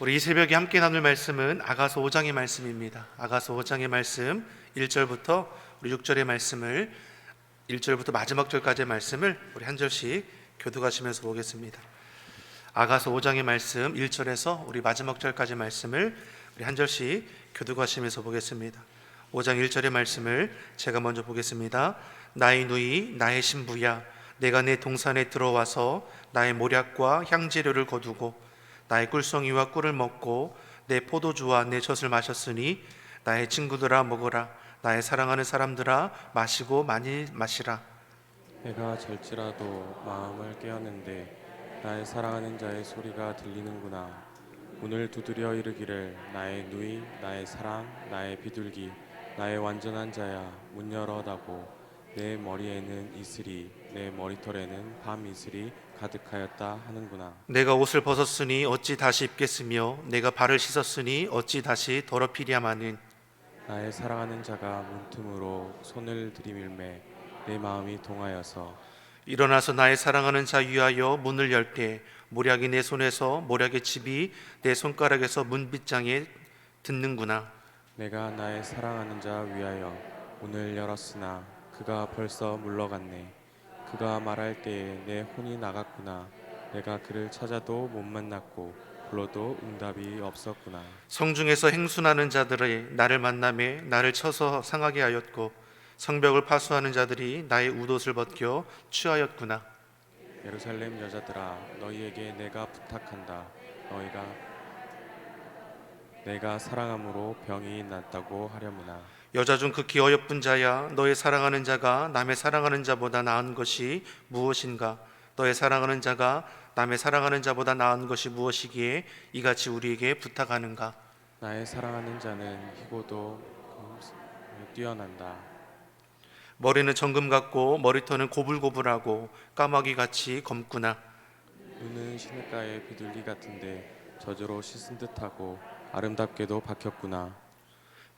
우리 이 새벽에 함께 나눌 말씀은 아가서 5장의 말씀입니다. 아가서 5장의 말씀 1절부터 우리 6절의 말씀을 1절부터 마지막 절까지의 말씀을 우리 한 절씩 교독하시면서 보겠습니다. 아가서 5장의 말씀 1절에서 우리 마지막 절까지 말씀을 우리 한 절씩 교독하시면서 보겠습니다. 5장 1절의 말씀을 제가 먼저 보겠습니다. 나의 누이 나의 신부야, 내가 내 동산에 들어와서 나의 모략과 향재료를 거두고 나의 꿀송이와 꿀을 먹고 내 포도주와 내 젖을 마셨으니 나의 친구들아 먹으라, 나의 사랑하는 사람들아 마시고 많이 마시라. 내가 절지라도 마음을 깨었는데 나의 사랑하는 자의 소리가 들리는구나. 문을 두드려 이르기를 나의 누이 나의 사랑 나의 비둘기 나의 완전한 자야 문 열어다고. 내 머리에는 이슬이 내 머리털에는 밤 이슬이 가득하였다 하는구나. 내가 옷을 벗었으니 어찌 다시 입겠으며 내가 발을 씻었으니 어찌 다시 더럽히랴마는. 나의 사랑하는 자가 문틈으로 손을 들이밀매 내 마음이 동하여서. 일어나서 나의 사랑하는 자 위하여 문을 열게. 모략이 내 손에서 모략의 칩이 내 손가락에서 문빗장에 듣는구나. 내가 나의 사랑하는 자 위하여 문을 열었으나 그가 벌써 물러갔네. 그가 말할 때에 내 혼이 나갔구나. 내가 그를 찾아도 못 만났고 불러도 응답이 없었구나. 성중에서 행순하는 자들이 나를 만나매 나를 쳐서 상하게 하였고 성벽을 파수하는 자들이 나의 웃옷을 벗겨 취하였구나. 예루살렘 여자들아, 너희에게 내가 부탁한다. 내가 사랑함으로 병이 낫다고 하려무나. 여자 중 극히 어여쁜 자야, 너의 사랑하는 자가 남의 사랑하는 자보다 나은 것이 무엇인가? 너의 사랑하는 자가 남의 사랑하는 자보다 나은 것이 무엇이기에 이같이 우리에게 부탁하는가? 나의 사랑하는 자는 희고도 뛰어난다. 머리는 정금 같고 머리털은 고불고불하고 까마귀같이 검구나. 눈은 시냇가의 비둘기 같은데 젖으로 씻은 듯하고 아름답게도 박혔구나.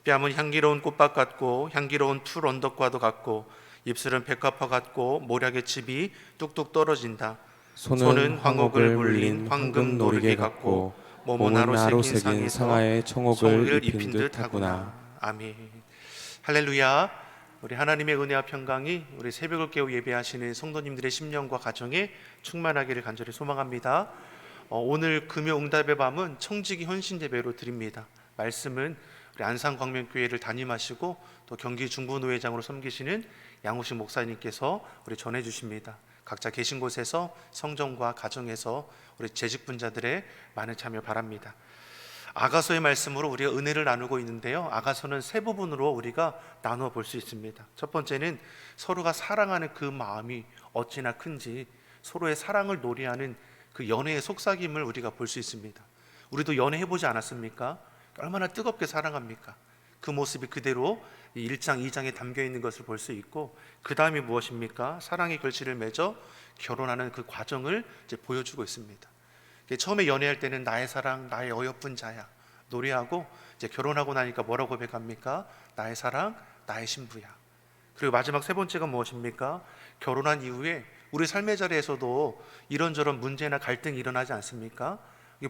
뺨은 향기로운 꽃밭 같고 향기로운 풀 언덕과도 같고 입술은 백합화 같고 모략의 칩이 뚝뚝 떨어진다. 손은 황옥을 물린 황금 노리개 같고 몸은 나로 새긴 상아의 청옥을 입힌 듯하구나. 아멘. 할렐루야. 우리 하나님의 은혜와 평강이 우리 새벽을 깨우 예배하시는 성도님들의 심령과 가정에 충만하기를 간절히 소망합니다. 오늘 금요응답의 밤은 청지기 헌신예배로 드립니다. 말씀은 우리 안산광명교회를 담임하시고 또 경기 중부노회장으로 섬기시는 양우식 목사님께서 우리 전해주십니다. 각자 계신 곳에서 성전과 가정에서 우리 재직분자들의 많은 참여 바랍니다. 아가서의 말씀으로 우리가 은혜를 나누고 있는데요, 아가서는 세 부분으로 우리가 나누어 볼 수 있습니다. 첫 번째는 서로가 사랑하는 그 마음이 어찌나 큰지 서로의 사랑을 노래하는 그 연애의 속삭임을 우리가 볼 수 있습니다. 우리도 연애해보지 않았습니까? 얼마나 뜨겁게 사랑합니까? 그 모습이 그대로 1장, 2장에 담겨 있는 것을 볼 수 있고, 그 다음이 무엇입니까? 사랑의 결실을 맺어 결혼하는 그 과정을 이제 보여주고 있습니다. 처음에 연애할 때는 나의 사랑, 나의 어여쁜 자야 노래하고, 이제 결혼하고 나니까 뭐라고 고백합니까? 나의 사랑, 나의 신부야. 그리고 마지막 세 번째가 무엇입니까? 결혼한 이후에 우리 삶의 자리에서도 이런저런 문제나 갈등이 일어나지 않습니까?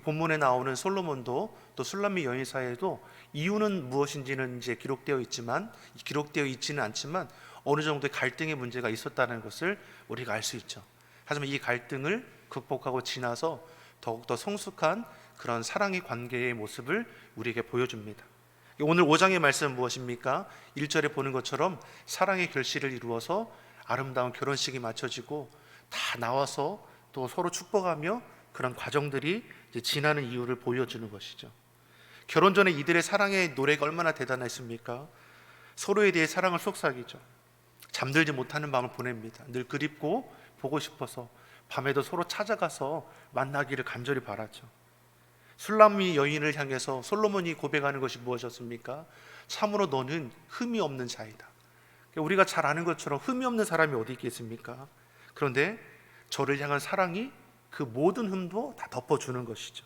본문에 나오는 솔로몬도 또 술람미 여인 사이에도 이유는 무엇인지는 이제 기록되어 있지는 않지만 어느 정도의 갈등의 문제가 있었다는 것을 우리가 알 수 있죠. 하지만 이 갈등을 극복하고 지나서 더욱더 성숙한 그런 사랑의 관계의 모습을 우리에게 보여줍니다. 오늘 5장의 말씀은 무엇입니까? 1절에 보는 것처럼 사랑의 결실을 이루어서 아름다운 결혼식이 마쳐지고 다 나와서 또 서로 축복하며 그런 과정들이 이제 지나는 이유를 보여주는 것이죠. 결혼 전에 이들의 사랑의 노래가 얼마나 대단했습니까? 서로에 대해 사랑을 속삭이죠. 잠들지 못하는 밤을 보냅니다. 늘 그립고 보고 싶어서 밤에도 서로 찾아가서 만나기를 간절히 바라죠. 술람미 여인을 향해서 솔로몬이 고백하는 것이 무엇이었습니까? 참으로 너는 흠이 없는 자이다. 우리가 잘 아는 것처럼 흠이 없는 사람이 어디 있겠습니까? 그런데 저를 향한 사랑이 그 모든 흠도 다 덮어주는 것이죠.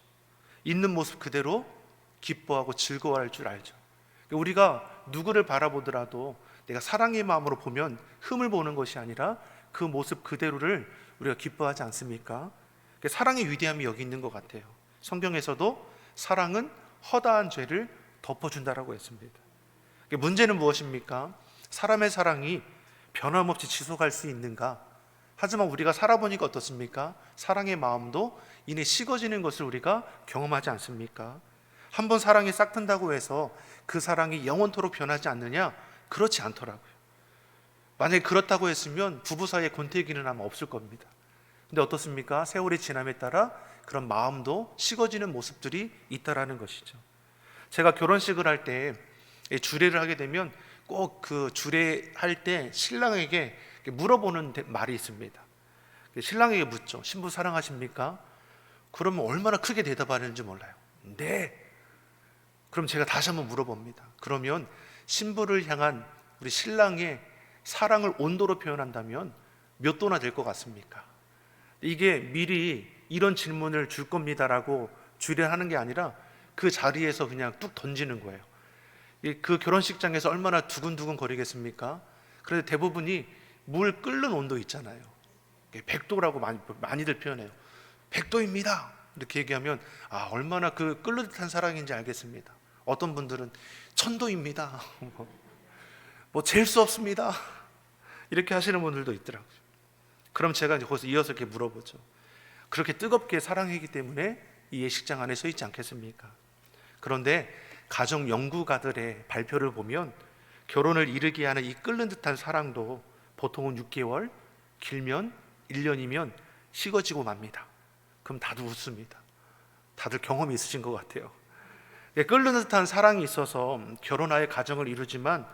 있는 모습 그대로 기뻐하고 즐거워할 줄 알죠. 우리가 누구를 바라보더라도 내가 사랑의 마음으로 보면 흠을 보는 것이 아니라 그 모습 그대로를 우리가 기뻐하지 않습니까? 사랑의 위대함이 여기 있는 것 같아요. 성경에서도 사랑은 허다한 죄를 덮어준다라고 했습니다. 문제는 무엇입니까? 사람의 사랑이 변함없이 지속할 수 있는가? 하지만 우리가 살아보니까 어떻습니까? 사랑의 마음도 이내 식어지는 것을 우리가 경험하지 않습니까? 한번 사랑이 싹튼다고 해서 그 사랑이 영원토록 변하지 않느냐? 그렇지 않더라고요. 만약에 그렇다고 했으면 부부 사이에 권태기는 아마 없을 겁니다. 근데 어떻습니까? 세월이 지남에 따라 그런 마음도 식어지는 모습들이 있다라는 것이죠. 제가 결혼식을 할 때 주례를 하게 되면 꼭 그 주례할 때 신랑에게 물어보는 말이 있습니다. 신랑에게 묻죠. 신부 사랑하십니까? 그러면 얼마나 크게 대답하는지 몰라요. 네. 그럼 제가 다시 한번 물어봅니다. 그러면 신부를 향한 우리 신랑의 사랑을 온도로 표현한다면 몇 도나 될 것 같습니까? 이게 미리 이런 질문을 줄 겁니다라고 주례하는 게 아니라 그 자리에서 그냥 뚝 던지는 거예요. 그 결혼식장에서 얼마나 두근두근 거리겠습니까? 그래서 대부분이 물 끓는 온도 있잖아요. 100도라고 많이들 표현해요. 100도입니다. 이렇게 얘기하면 얼마나 그 끓는 듯한 사랑인지 알겠습니다. 어떤 분들은 1000도입니다. 뭐 잴 수 없습니다. 이렇게 하시는 분들도 있더라고요. 그럼 제가 이제 거기서 이어서 이렇게 물어보죠. 그렇게 뜨겁게 사랑하기 때문에 이 예식장 안에 서 있지 않겠습니까? 그런데 가정 연구가들의 발표를 보면 결혼을 이르게 하는 이 끓는 듯한 사랑도 보통은 6개월, 길면 1년이면 식어지고 맙니다. 그럼 다들 웃습니다. 다들 경험이 있으신 것 같아요. 끓는 듯한 사랑이 있어서 결혼하에 가정을 이루지만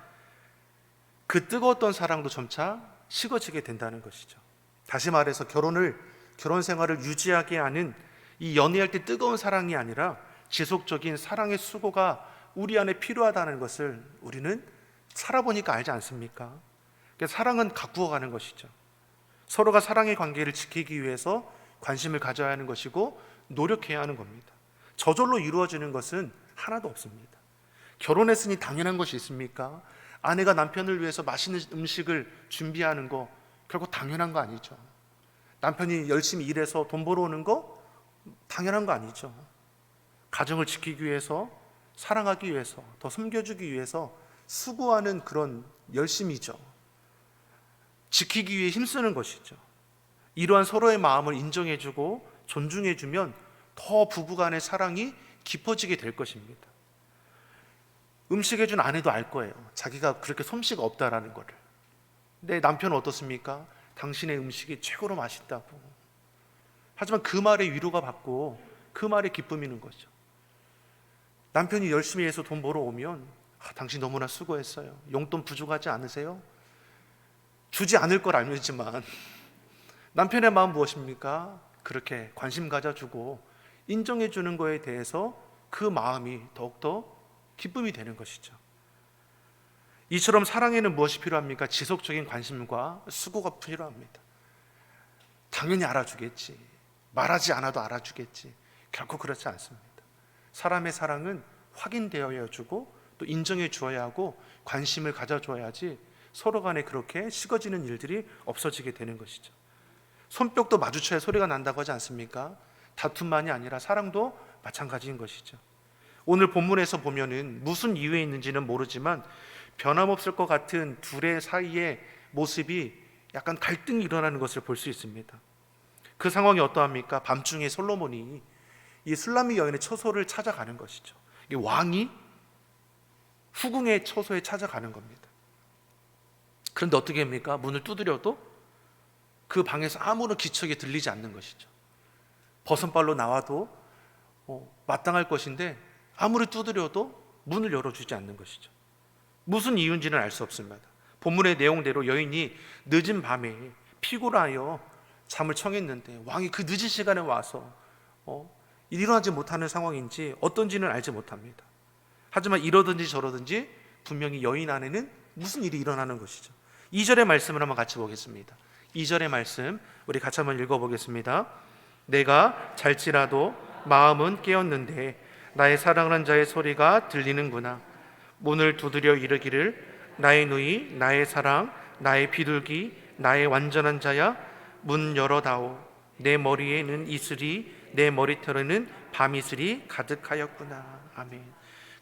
그 뜨거웠던 사랑도 점차 식어지게 된다는 것이죠. 다시 말해서 결혼 생활을 유지하게 하는 이 연애할 때 뜨거운 사랑이 아니라 지속적인 사랑의 수고가 우리 안에 필요하다는 것을 우리는 살아보니까 알지 않습니까? 사랑은 가꾸어 가는 것이죠. 서로가 사랑의 관계를 지키기 위해서 관심을 가져야 하는 것이고 노력해야 하는 겁니다. 저절로 이루어지는 것은 하나도 없습니다. 결혼했으니 당연한 것이 있습니까? 아내가 남편을 위해서 맛있는 음식을 준비하는 거 결국 당연한 거 아니죠. 남편이 열심히 일해서 돈 벌어오는 거 당연한 거 아니죠. 가정을 지키기 위해서, 사랑하기 위해서, 더 섬겨주기 위해서 수고하는 그런 열심이죠. 지키기 위해 힘쓰는 것이죠. 이러한 서로의 마음을 인정해주고 존중해주면 더 부부간의 사랑이 깊어지게 될 것입니다. 음식해준 아내도 알 거예요. 자기가 그렇게 솜씨가 없다라는 거를. 근데 남편은 어떻습니까? 당신의 음식이 최고로 맛있다고. 하지만 그 말에 위로가 받고 그 말에 기쁨이 있는 거죠. 남편이 열심히 해서 돈 벌어오면 당신 너무나 수고했어요. 용돈 부족하지 않으세요? 주지 않을 걸 알지만 남편의 마음 무엇입니까? 그렇게 관심 가져주고 인정해 주는 거에 대해서 그 마음이 더욱더 기쁨이 되는 것이죠. 이처럼 사랑에는 무엇이 필요합니까? 지속적인 관심과 수고가 필요합니다. 당연히 알아주겠지. 말하지 않아도 알아주겠지. 결코 그렇지 않습니다. 사람의 사랑은 확인되어야 주고 또 인정해 주어야 하고 관심을 가져줘야지 서로 간에 그렇게 식어지는 일들이 없어지게 되는 것이죠. 손뼉도 마주쳐야 소리가 난다고 하지 않습니까? 다툼만이 아니라 사랑도 마찬가지인 것이죠. 오늘 본문에서 보면은 무슨 이유에 있는지는 모르지만 변함없을 것 같은 둘의 사이의 모습이 약간 갈등이 일어나는 것을 볼 수 있습니다. 그 상황이 어떠합니까? 밤중에 솔로몬이 이 술람미 여인의 처소를 찾아가는 것이죠. 이 왕이 후궁의 처소에 찾아가는 겁니다. 그런데 어떻게 합니까? 문을 두드려도 그 방에서 아무런 기척이 들리지 않는 것이죠. 버선발로 나와도 마땅할 것인데 아무리 두드려도 문을 열어주지 않는 것이죠. 무슨 이유인지는 알 수 없습니다. 본문의 내용대로 여인이 늦은 밤에 피곤하여 잠을 청했는데 왕이 그 늦은 시간에 와서 일어나지 못하는 상황인지 어떤지는 알지 못합니다. 하지만 이러든지 저러든지 분명히 여인 안에는 무슨 일이 일어나는 것이죠. 2절의 말씀을 한번 같이 보겠습니다. 2절의 말씀 우리 같이 한번 읽어보겠습니다. 내가 잘지라도 마음은 깨었는데 나의 사랑하는 자의 소리가 들리는구나. 문을 두드려 이르기를 나의 누이, 나의 사랑, 나의 비둘기, 나의 완전한 자야 문 열어다오. 내 머리에는 이슬이 내 머리털에는 밤이슬이 가득하였구나. 아멘.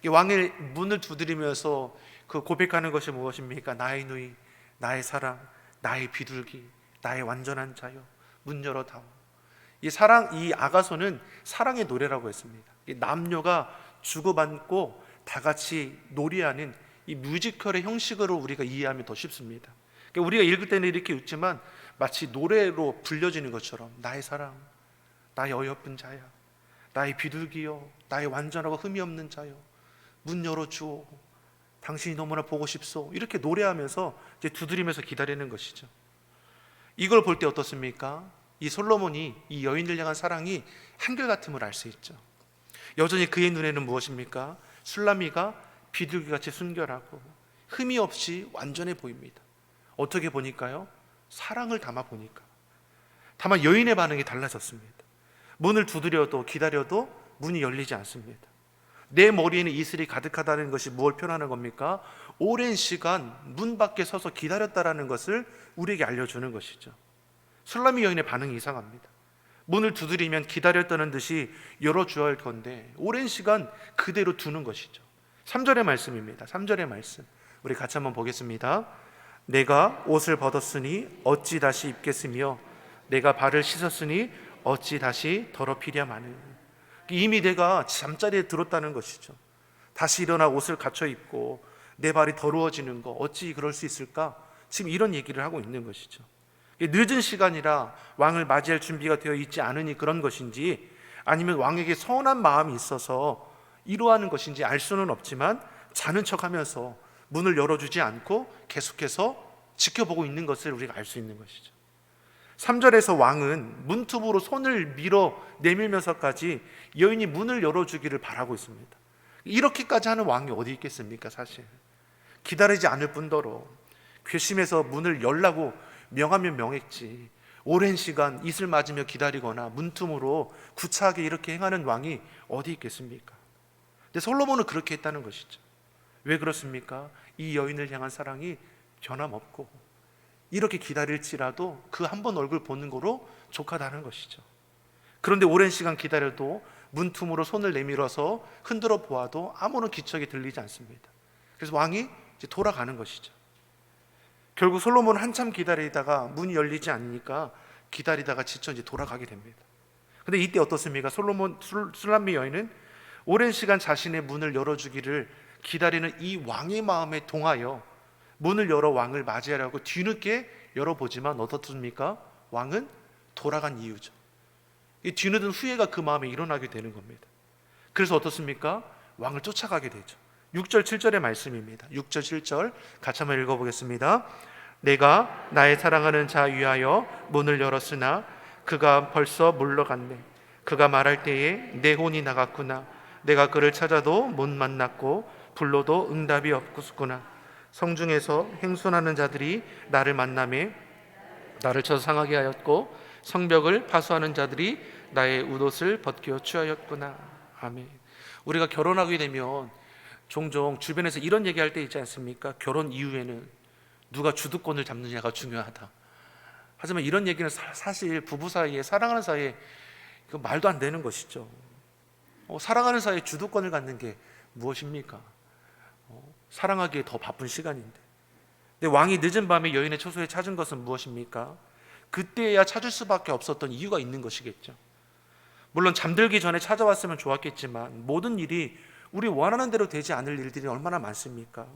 이 왕의 문을 두드리면서 그 고백하는 것이 무엇입니까? 나의 누이, 나의 사랑, 나의 비둘기, 나의 완전한 자여, 문 열어다오. 이 사랑, 이 아가서는 사랑의 노래라고 했습니다. 이 남녀가 주고받고 다 같이 노래하는 이 뮤지컬의 형식으로 우리가 이해하면 더 쉽습니다. 그러니까 우리가 읽을 때는 이렇게 웃지만 마치 노래로 불려지는 것처럼 나의 사랑, 나의 어여쁜 자야, 나의 비둘기여, 나의 완전하고 흠이 없는 자여, 문 열어주오, 당신이 너무나 보고 싶소. 이렇게 노래하면서 이제 두드리면서 기다리는 것이죠. 이걸 볼 때 어떻습니까? 이 솔로몬이 이 여인을 향한 사랑이 한결같음을 알 수 있죠. 여전히 그의 눈에는 무엇입니까? 술라미가 비둘기같이 순결하고 흠이 없이 완전해 보입니다. 어떻게 보니까요? 사랑을 담아 보니까. 다만 여인의 반응이 달라졌습니다. 문을 두드려도 기다려도 문이 열리지 않습니다. 내 머리에는 이슬이 가득하다는 것이 무엇을 표현하는 겁니까? 오랜 시간 문 밖에 서서 기다렸다라는 것을 우리에게 알려주는 것이죠. 술라미 여인의 반응이 이상합니다. 문을 두드리면 기다렸다는 듯이 열어줘야 할 건데 오랜 시간 그대로 두는 것이죠. 3절의 말씀입니다. 3절의 말씀 우리 같이 한번 보겠습니다. 내가 옷을 벗었으니 어찌 다시 입겠으며 내가 발을 씻었으니 어찌 다시 더럽히랴 마는. 이미 내가 잠자리에 들었다는 것이죠. 다시 일어나 옷을 갖춰 입고 내 발이 더러워지는 거 어찌 그럴 수 있을까? 지금 이런 얘기를 하고 있는 것이죠. 늦은 시간이라 왕을 맞이할 준비가 되어 있지 않으니 그런 것인지 아니면 왕에게 서운한 마음이 있어서 이러하는 것인지 알 수는 없지만 자는 척하면서 문을 열어주지 않고 계속해서 지켜보고 있는 것을 우리가 알 수 있는 것이죠. 3절에서 왕은 문틈으로 손을 밀어 내밀면서까지 여인이 문을 열어주기를 바라고 있습니다. 이렇게까지 하는 왕이 어디 있겠습니까? 사실 기다리지 않을 뿐더러 괘씸해서 문을 열라고 명하면 명했지 오랜 시간 이슬 맞으며 기다리거나 문틈으로 구차하게 이렇게 행하는 왕이 어디 있겠습니까? 근데 솔로몬은 그렇게 했다는 것이죠. 왜 그렇습니까? 이 여인을 향한 사랑이 변함없고 이렇게 기다릴지라도 그 한 번 얼굴 보는 거로 족하다는 것이죠. 그런데 오랜 시간 기다려도 문틈으로 손을 내밀어서 흔들어 보아도 아무런 기척이 들리지 않습니다. 그래서 왕이 이제 돌아가는 것이죠. 결국 솔로몬은 한참 기다리다가 문이 열리지 않으니까 기다리다가 지쳐 이제 돌아가게 됩니다. 근데 이때 어떻습니까? 술람미 여인은 오랜 시간 자신의 문을 열어주기를 기다리는 이 왕의 마음에 동하여 문을 열어 왕을 맞이하려고 뒤늦게 열어보지만 어떻습니까? 왕은 돌아간 이유죠. 이 뒤늦은 후회가 그 마음에 일어나게 되는 겁니다. 그래서 어떻습니까? 왕을 쫓아가게 되죠. 6절 7절의 말씀입니다. 6절 7절 같이 한번 읽어보겠습니다. 내가 나의 사랑하는 자 위하여 문을 열었으나 그가 벌써 물러갔네. 그가 말할 때에 내 혼이 나갔구나. 내가 그를 찾아도 못 만났고 불러도 응답이 없구나. 성중에서 행손하는 자들이 나를 만나매 나를 쳐서 상하게 하였고 성벽을 파수하는 자들이 나의 웃옷을 벗겨 취하였구나. 아멘. 우리가 결혼하게 되면 종종 주변에서 이런 얘기할 때 있지 않습니까? 결혼 이후에는 누가 주도권을 잡느냐가 중요하다. 하지만 이런 얘기는 사실 부부 사이에 사랑하는 사이에 그 말도 안 되는 것이죠. 사랑하는 사이에 주도권을 갖는 게 무엇입니까? 사랑하기에 더 바쁜 시간인데. 근데 왕이 늦은 밤에 여인의 초소에 찾은 것은 무엇입니까? 그때야 찾을 수밖에 없었던 이유가 있는 것이겠죠. 물론 잠들기 전에 찾아왔으면 좋았겠지만 모든 일이 우리 원하는 대로 되지 않을 일들이 얼마나 많습니까?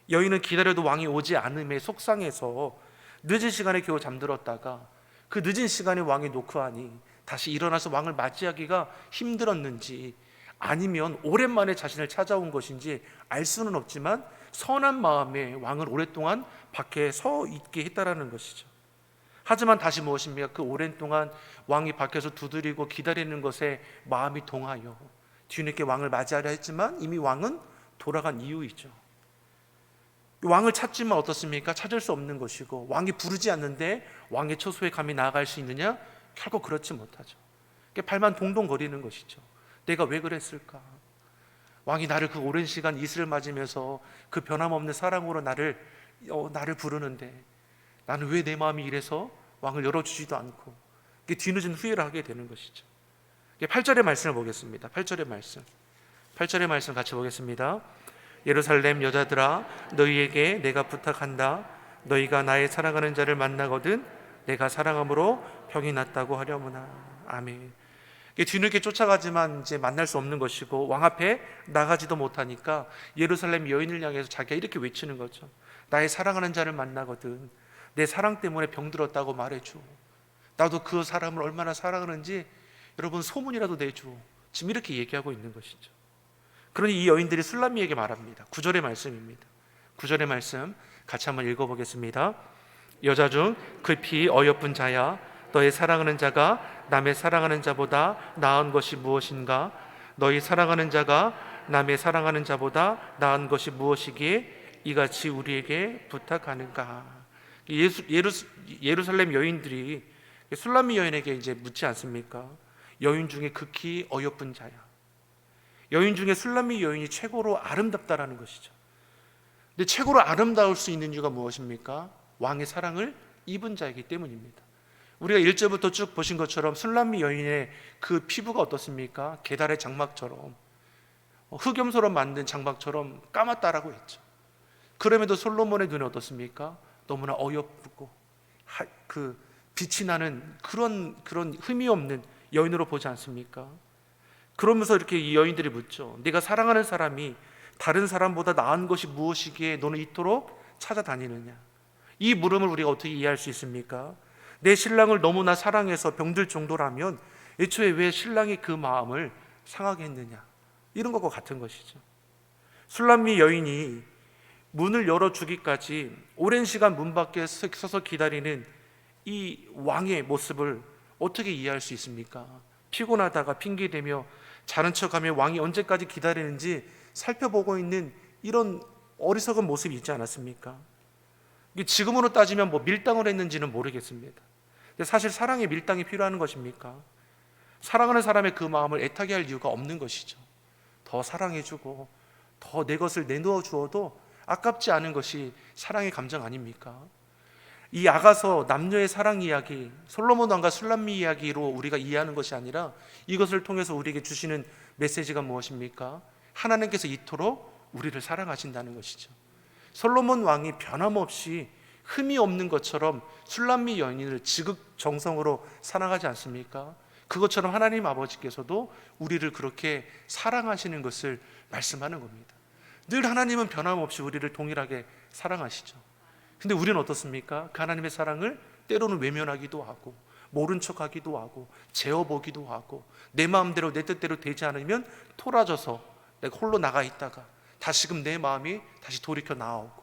여인은 기다려도 왕이 오지 않음에 속상해서 늦은 시간에 겨우 잠들었다가 그 늦은 시간에 왕이 노크하니 다시 일어나서 왕을 맞이하기가 힘들었는지 아니면 오랜만에 자신을 찾아온 것인지 알 수는 없지만 선한 마음에 왕을 오랫동안 밖에 서 있게 했다라는 것이죠. 하지만 다시 무엇입니까? 그 오랜 동안 왕이 밖에서 두드리고 기다리는 것에 마음이 동하여 뒤늦게 왕을 맞이하려 했지만 이미 왕은 돌아간 이유이죠. 왕을 찾지만 어떻습니까? 찾을 수 없는 것이고 왕이 부르지 않는데 왕의 처소에 감히 나아갈 수 있느냐? 결국 그렇지 못하죠. 발만 동동거리는 것이죠. 내가 왜 그랬을까? 왕이 나를 그 오랜 시간 이슬을 맞으면서 그 변함없는 사랑으로 나를 부르는데 나는 왜 내 마음이 이래서 왕을 열어주지도 않고 뒤늦은 후회를 하게 되는 것이죠. 8절의 말씀을 보겠습니다. 8절의 말씀 같이 보겠습니다. 예루살렘 여자들아, 너희에게 내가 부탁한다. 너희가 나의 사랑하는 자를 만나거든 내가 사랑함으로 병이 낫다고 하려무나. 아멘. 뒤늦게 쫓아가지만 이제 만날 수 없는 것이고 왕 앞에 나가지도 못하니까 예루살렘 여인을 향해서 자기가 이렇게 외치는 거죠. 나의 사랑하는 자를 만나거든 내 사랑 때문에 병들었다고 말해줘. 나도 그 사람을 얼마나 사랑하는지 여러분 소문이라도 내줘. 지금 이렇게 얘기하고 있는 것이죠. 그러니 이 여인들이 술람미에게 말합니다. 9절의 말씀입니다. 9절의 말씀 같이 한번 읽어보겠습니다. 여자 중 급히 어여쁜 자야, 너의 사랑하는 자가 남의 사랑하는 자보다 나은 것이 무엇인가? 너희 사랑하는 자가 남의 사랑하는 자보다 나은 것이 무엇이기에 이같이 우리에게 부탁하는가? 예루살렘 여인들이 술람미 여인에게 이제 묻지 않습니까? 여인 중에 극히 어여쁜 자야. 여인 중에 술람미 여인이 최고로 아름답다라는 것이죠. 근데 최고로 아름다울 수 있는 이유가 무엇입니까? 왕의 사랑을 입은 자이기 때문입니다. 우리가 1절부터 쭉 보신 것처럼 술람미 여인의 그 피부가 어떻습니까? 계달의 장막처럼 흑염소로 만든 장막처럼 까맣다라고 했죠. 그럼에도 솔로몬의 눈이 어떻습니까? 너무나 어여쁘고 그 빛이 나는 그런 흠이 없는 여인으로 보지 않습니까? 그러면서 이렇게 이 여인들이 묻죠. 네가 사랑하는 사람이 다른 사람보다 나은 것이 무엇이기에 너는 이토록 찾아다니느냐? 이 물음을 우리가 어떻게 이해할 수 있습니까? 내 신랑을 너무나 사랑해서 병들 정도라면 애초에 왜 신랑이 그 마음을 상하게 했느냐? 이런 것과 같은 것이죠. 술람미 여인이 문을 열어주기까지 오랜 시간 문 밖에 서서 기다리는 이 왕의 모습을 어떻게 이해할 수 있습니까? 피곤하다가 핑계대며 자는 척하며 왕이 언제까지 기다리는지 살펴보고 있는 이런 어리석은 모습이 있지 않았습니까? 지금으로 따지면 뭐 밀당을 했는지는 모르겠습니다. 근데 사실 사랑에 밀당이 필요한 것입니까? 사랑하는 사람의 그 마음을 애타게 할 이유가 없는 것이죠. 더 사랑해주고 더 내 것을 내놓아 주어도 아깝지 않은 것이 사랑의 감정 아닙니까? 이 아가서 남녀의 사랑 이야기, 솔로몬 왕과 술람미 이야기로 우리가 이해하는 것이 아니라 이것을 통해서 우리에게 주시는 메시지가 무엇입니까? 하나님께서 이토록 우리를 사랑하신다는 것이죠. 솔로몬 왕이 변함없이 흠이 없는 것처럼 술람미 여인을 지극정성으로 사랑하지 않습니까? 그것처럼 하나님 아버지께서도 우리를 그렇게 사랑하시는 것을 말씀하는 겁니다. 늘 하나님은 변함없이 우리를 동일하게 사랑하시죠. 근데 우리는 어떻습니까? 그 하나님의 사랑을 때로는 외면하기도 하고 모른 척하기도 하고 재어보기도 하고 내 마음대로 내 뜻대로 되지 않으면 토라져서 내가 홀로 나가 있다가 다시금 내 마음이 다시 돌이켜 나오고,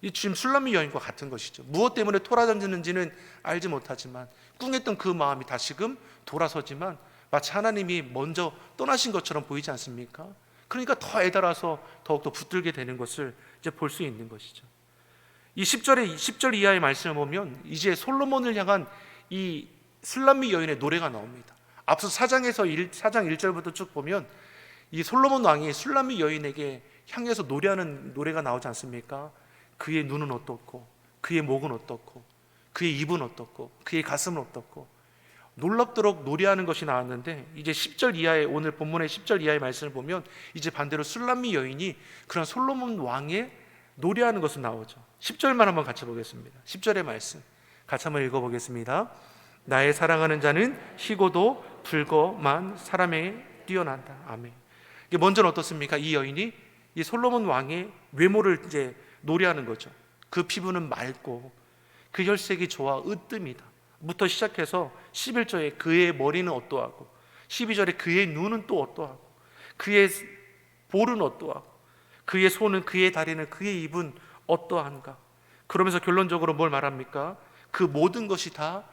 이 지금 술람미 여인과 같은 것이죠. 무엇 때문에 토라졌는지는 알지 못하지만 꿍했던 그 마음이 다시금 돌아서지만 마치 하나님이 먼저 떠나신 것처럼 보이지 않습니까? 그러니까 더 애달아서 더욱더 붙들게 되는 것을 이제 볼 수 있는 것이죠. 이 10절 이하의 말씀을 보면 이제 솔로몬을 향한 이 술람미 여인의 노래가 나옵니다. 앞서 4장 1절부터 쭉 보면 이 솔로몬 왕이 술람미 여인에게 향해서 노래하는 노래가 나오지 않습니까? 그의 눈은 어떻고 그의 목은 어떻고 그의 입은 어떻고 그의 가슴은 어떻고 놀랍도록 노래하는 것이 나왔는데, 이제 10절 이하의 오늘 본문의 10절 이하의 말씀을 보면 이제 반대로 술람미 여인이 그런 솔로몬 왕의 노래하는 것이 나오죠. 10절만 한번 같이 보겠습니다. 10절의 말씀 같이 한번 읽어보겠습니다. 나의 사랑하는 자는 희고도 붉어만 사람에 뛰어난다. 아멘. 이게 먼저는 어떻습니까? 이 여인이 이 솔로몬 왕의 외모를 이제 노래하는 거죠. 그 피부는 맑고 그 혈색이 좋아 으뜸이다 부터 시작해서 11절에 그의 머리는 어떠하고 12절에 그의 눈은 또 어떠하고 그의 볼은 어떠하고 그의 손은 그의 다리는 그의 입은 어떠한가. 그러면서 결론적으로 뭘 말합니까? 그 모든 것이 다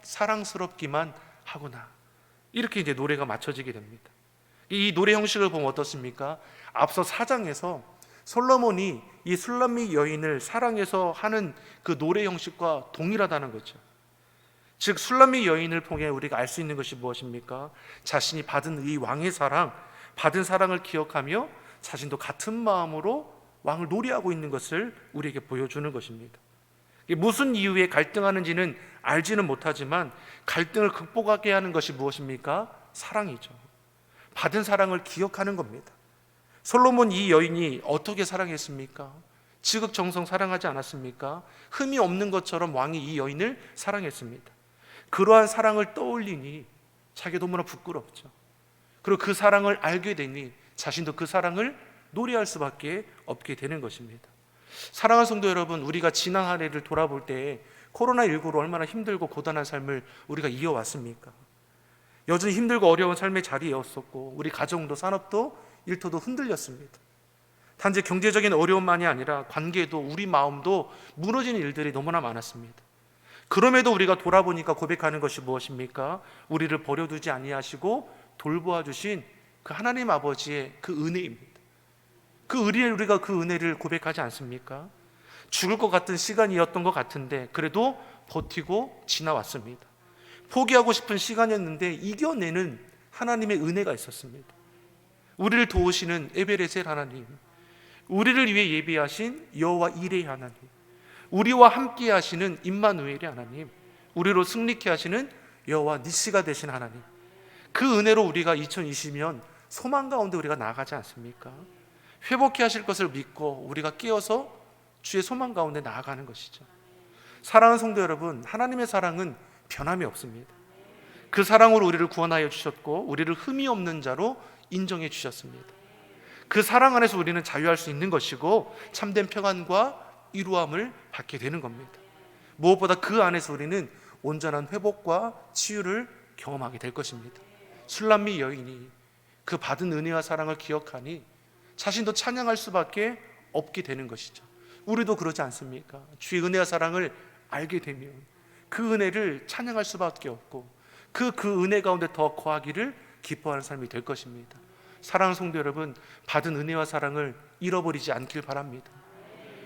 사랑스럽기만 하구나. 이렇게 이제 노래가 맞춰지게 됩니다. 이 노래 형식을 보면 어떻습니까? 앞서 4장에서 솔로몬이 이 술람미 여인을 사랑해서 하는 그 노래 형식과 동일하다는 거죠. 즉 술람미 여인을 통해 우리가 알 수 있는 것이 무엇입니까? 자신이 받은 이 왕의 사랑, 받은 사랑을 기억하며 자신도 같은 마음으로 왕을 노래하고 있는 것을 우리에게 보여주는 것입니다. 무슨 이유에 갈등하는지는 알지는 못하지만 갈등을 극복하게 하는 것이 무엇입니까? 사랑이죠. 받은 사랑을 기억하는 겁니다. 솔로몬 이 여인이 어떻게 사랑했습니까? 지극정성 사랑하지 않았습니까? 흠이 없는 것처럼 왕이 이 여인을 사랑했습니다. 그러한 사랑을 떠올리니 자기도 너무나 부끄럽죠. 그리고 그 사랑을 알게 되니 자신도 그 사랑을 노래할 수밖에 없게 되는 것입니다. 사랑하는 성도 여러분, 우리가 지난 한 해를 돌아볼 때 코로나19로 얼마나 힘들고 고단한 삶을 우리가 이어왔습니까? 여전히 힘들고 어려운 삶의 자리였었고, 우리 가정도 산업도 일터도 흔들렸습니다. 단지 경제적인 어려움만이 아니라 관계도, 우리 마음도 무너지는 일들이 너무나 많았습니다. 그럼에도 우리가 돌아보니까 고백하는 것이 무엇입니까? 우리를 버려두지 아니하시고 돌보아 주신 그 하나님 아버지의 그 은혜입니다. 그 은혜를, 우리가 그 은혜를 고백하지 않습니까? 죽을 것 같은 시간이었던 것 같은데 그래도 버티고 지나왔습니다. 포기하고 싶은 시간이었는데 이겨내는 하나님의 은혜가 있었습니다. 우리를 도우시는 에베레셀 하나님, 우리를 위해 예비하신 여호와 이레 하나님, 우리와 함께 하시는 임마누엘의 하나님, 우리로 승리케 하시는 여호와 니시가 되신 하나님, 그 은혜로 우리가 2020년 소망 가운데 우리가 나아가지 않습니까? 회복케 하실 것을 믿고 우리가 깨어서 주의 소망 가운데 나아가는 것이죠. 사랑하는 성도 여러분, 하나님의 사랑은 변함이 없습니다. 그 사랑으로 우리를 구원하여 주셨고 우리를 흠이 없는 자로 인정해 주셨습니다. 그 사랑 안에서 우리는 자유할 수 있는 것이고 참된 평안과 이루함을 받게 되는 겁니다. 무엇보다 그 안에서 우리는 온전한 회복과 치유를 경험하게 될 것입니다. 술람미 여인이 그 받은 은혜와 사랑을 기억하니 자신도 찬양할 수밖에 없게 되는 것이죠. 우리도 그러지 않습니까? 주의 은혜와 사랑을 알게 되면 그 은혜를 찬양할 수밖에 없고 그 은혜 가운데 더 거하기를 기뻐하는 삶이 될 것입니다. 사랑하는 성도 여러분, 받은 은혜와 사랑을 잃어버리지 않길 바랍니다.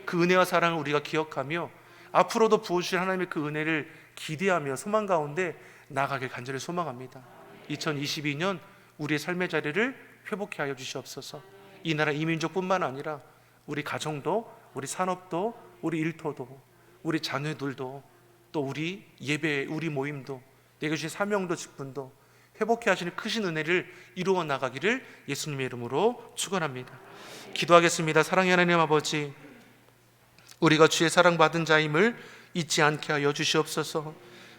그 은혜와 사랑을 우리가 기억하며 앞으로도 부어주실 하나님의 그 은혜를 기대하며 소망 가운데 나아가길 간절히 소망합니다. 2022년 우리의 삶의 자리를 회복케 하여 주시옵소서. 이 나라 이민족뿐만 아니라 우리 가정도, 우리 산업도, 우리 일터도, 우리 자녀들도, 또 우리 예배, 우리 모임도, 내게 주신 사명도 직분도 회복케 하시는 크신 은혜를 이루어 나가기를 예수님의 이름으로 축원합니다. 기도하겠습니다. 사랑의 하나님 아버지, 우리가 주의 사랑받은 자임을 잊지 않게 하여 주시옵소서.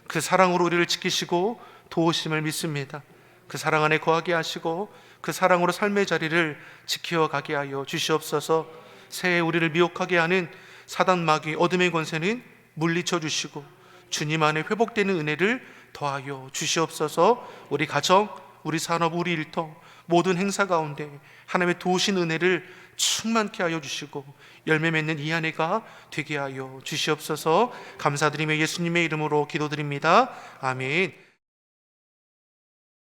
그 사랑으로 우리를 지키시고 도우심을 믿습니다. 그 사랑 안에 거하게 하시고 그 사랑으로 삶의 자리를 지켜가게 하여 주시옵소서. 새해 우리를 미혹하게 하는 사단 마귀 어둠의 권세는 물리쳐 주시고 주님 안에 회복되는 은혜를 더하여 주시옵소서. 우리 가정, 우리 산업, 우리 일터 모든 행사 가운데 하나님의 도우신 은혜를 충만케 하여 주시고 열매 맺는 이 한 해가 되게 하여 주시옵소서. 감사드리며 예수님의 이름으로 기도드립니다. 아멘.